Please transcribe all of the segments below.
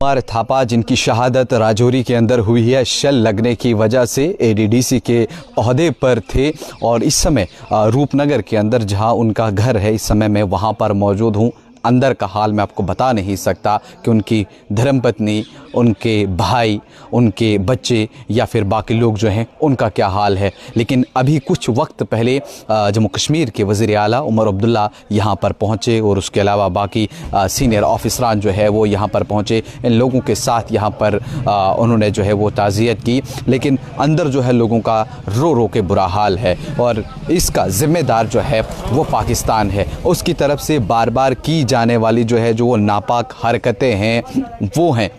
कुमार थापा जिनकी शहादत राजौरी के अंदर हुई है शल लगने की वजह से एडीडीसी के ओहदे पर थे और इस समय रूपनगर के अंदर जहां उनका घर है इस समय मैं वहां पर मौजूद हूं। अंदर का हाल मैं आपको बता नहीं सकता कि उनकी धर्मपत्नी, उनके भाई, उनके बच्चे या फिर बाकी लोग जो हैं उनका क्या हाल है। लेकिन अभी कुछ वक्त पहले जम्मू कश्मीर के वज़ीर आला उमर अब्दुल्ला यहाँ पर पहुँचे और उसके अलावा बाकी सीनियर ऑफिसरान जो है वो यहाँ पर पहुँचे। इन लोगों के साथ यहाँ पर उन्होंने जो है वो ताज़ियत की, लेकिन अंदर जो है लोगों का रो रो के बुरा हाल है और इसका ज़िम्मेदार जो है वो पाकिस्तान है। उसकी तरफ से बार बार की जाने वाली जो है जो वो नापाक हरकतें हैं वो हैं।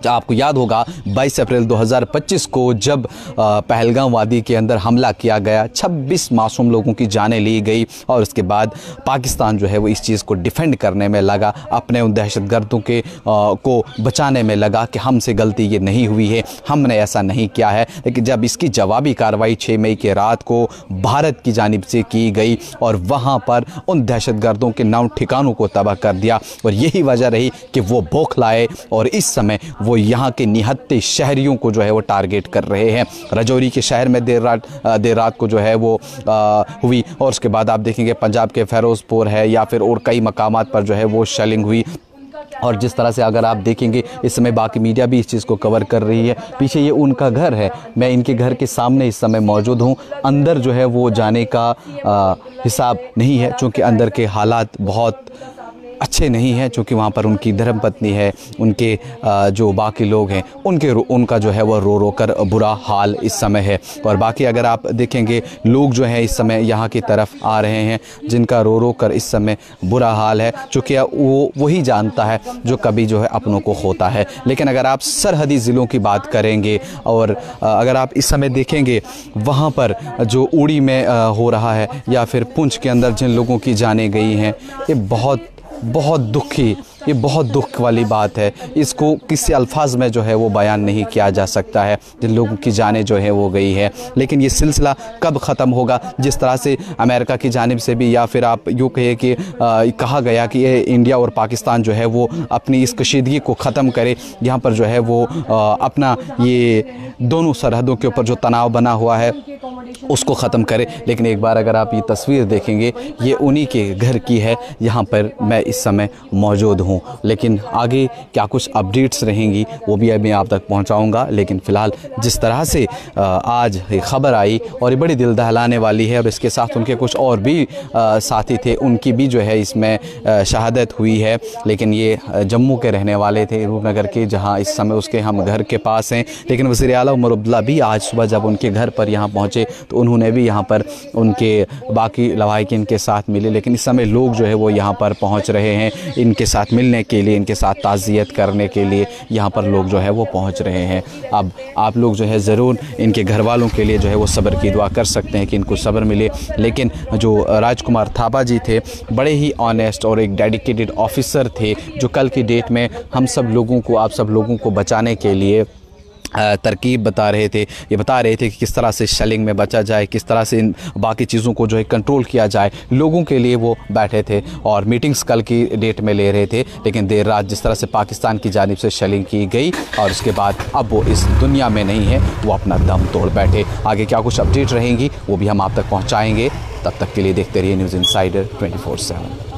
आपको याद होगा 22 अप्रैल 2025 को जब पहलगाम वादी के अंदर हमला किया गया, 26 मासूम लोगों की जानें ली गई और उसके बाद पाकिस्तान जो है वो इस चीज़ को डिफेंड करने में लगा, अपने उन दहशतगर्दों के को बचाने में लगा कि हमसे गलती ये नहीं हुई है, हमने ऐसा नहीं किया है। लेकिन जब इसकी जवाबी कार्रवाई 6 मई के रात को भारत की जानिब से की गई और वहाँ पर उन दहशतगर्दों के नाम ठिकानों को तबाह कर दिया और यही वजह रही कि वो बौखलाए और इस समय वो यहाँ के निहत्ते शहरियों को जो है वो टारगेट कर रहे हैं। राजौरी के शहर में देर रात को जो है वो हुई और उसके बाद आप देखेंगे पंजाब के फ़िरोज़पुर है या फिर और कई मकामात पर जो है वो शेलिंग हुई। और जिस तरह से अगर आप देखेंगे इस समय बाकी मीडिया भी इस चीज़ को कवर कर रही है। पीछे ये उनका घर है, मैं इनके घर के सामने इस समय मौजूद हूँ। अंदर जो है वो जाने का हिसाब नहीं है चूँकि अंदर के हालात बहुत अच्छे नहीं हैं, चूँकि वहाँ पर उनकी धर्मपत्नी है, उनके जो बाकी लोग हैं उनका जो है वो रो रो कर बुरा हाल इस समय है। और बाकी अगर आप देखेंगे लोग जो हैं इस समय यहाँ की तरफ आ रहे हैं जिनका रो रो कर इस समय बुरा हाल है, चूँकि वो वही जानता है जो कभी जो है अपनों को होता है। लेकिन अगर आप सरहदी ज़िलों की बात करेंगे और अगर आप इस समय देखेंगे वहाँ पर जो उड़ी में हो रहा है या फिर पुंछ के अंदर जिन लोगों की जानें गई हैं, ये बहुत दुख वाली बात है। इसको किसी अल्फाज में जो है वो बयान नहीं किया जा सकता है जिन लोगों की जानें जो है वो गई है। लेकिन ये सिलसिला कब ख़त्म होगा? जिस तरह से अमेरिका की जानिब से भी या फिर आप यूँ कहिए कि कहा गया कि ये इंडिया और पाकिस्तान जो है वो अपनी इस कशीदगी को ख़त्म करे, यहाँ पर जो है वो अपना ये दोनों सरहदों के ऊपर जो तनाव बना हुआ है उसको ख़त्म करे। लेकिन एक बार अगर आप ये तस्वीर देखेंगे ये उन्हीं के घर की है, यहाँ पर मैं इस समय मौजूद हूँ। लेकिन आगे क्या कुछ अपडेट्स रहेंगी वो भी मैं आप तक पहुँचाऊँगा। लेकिन फ़िलहाल जिस तरह से आज ख़बर आई और ये बड़ी दिल दहलाने वाली है और इसके साथ उनके कुछ और भी साथी थे, उनकी भी जो है इसमें शहादत हुई है। लेकिन ये जम्मू के रहने वाले थे, रूपनगर के, जहाँ इस समय उसके हम घर के पास हैं। लेकिन वज़ीर आला उमर अब्दुल्ला भी आज सुबह जब उनके घर पर यहाँ पहुँचे तो उन्होंने भी यहाँ पर उनके बाकी लवाहिकीन के साथ मिले। लेकिन इस समय लोग जो है वो यहाँ पर पहुँच रहे हैं इनके साथ मिलने के लिए, इनके साथ ताज़ियत करने के लिए यहाँ पर लोग जो है वो पहुँच रहे हैं। अब आप लोग जो है ज़रूर इनके घर वालों के लिए जो है वो सब्र की दुआ कर सकते हैं कि इनको सब्र मिले। लेकिन जो राजकुमार थापा जी थे बड़े ही ऑनेस्ट और एक डेडिकेटेड ऑफिसर थे जो कल की डेट में हम सब लोगों को, आप सब लोगों को बचाने के लिए तरकीब बता रहे थे। ये बता रहे थे कि किस तरह से शेलिंग में बचा जाए, किस तरह से इन बाकी चीज़ों को जो है कंट्रोल किया जाए। लोगों के लिए वो बैठे थे और मीटिंग्स कल की डेट में ले रहे थे। लेकिन देर रात जिस तरह से पाकिस्तान की जानिब से शेलिंग की गई और उसके बाद अब वो इस दुनिया में नहीं है, वो अपना दम तोड़ बैठे। आगे क्या कुछ अपडेट रहेंगी वो भी हम आप तक पहुँचाएँगे। तब तक के लिए देखते रहिए न्यूज़ इनसाइडर 24/7।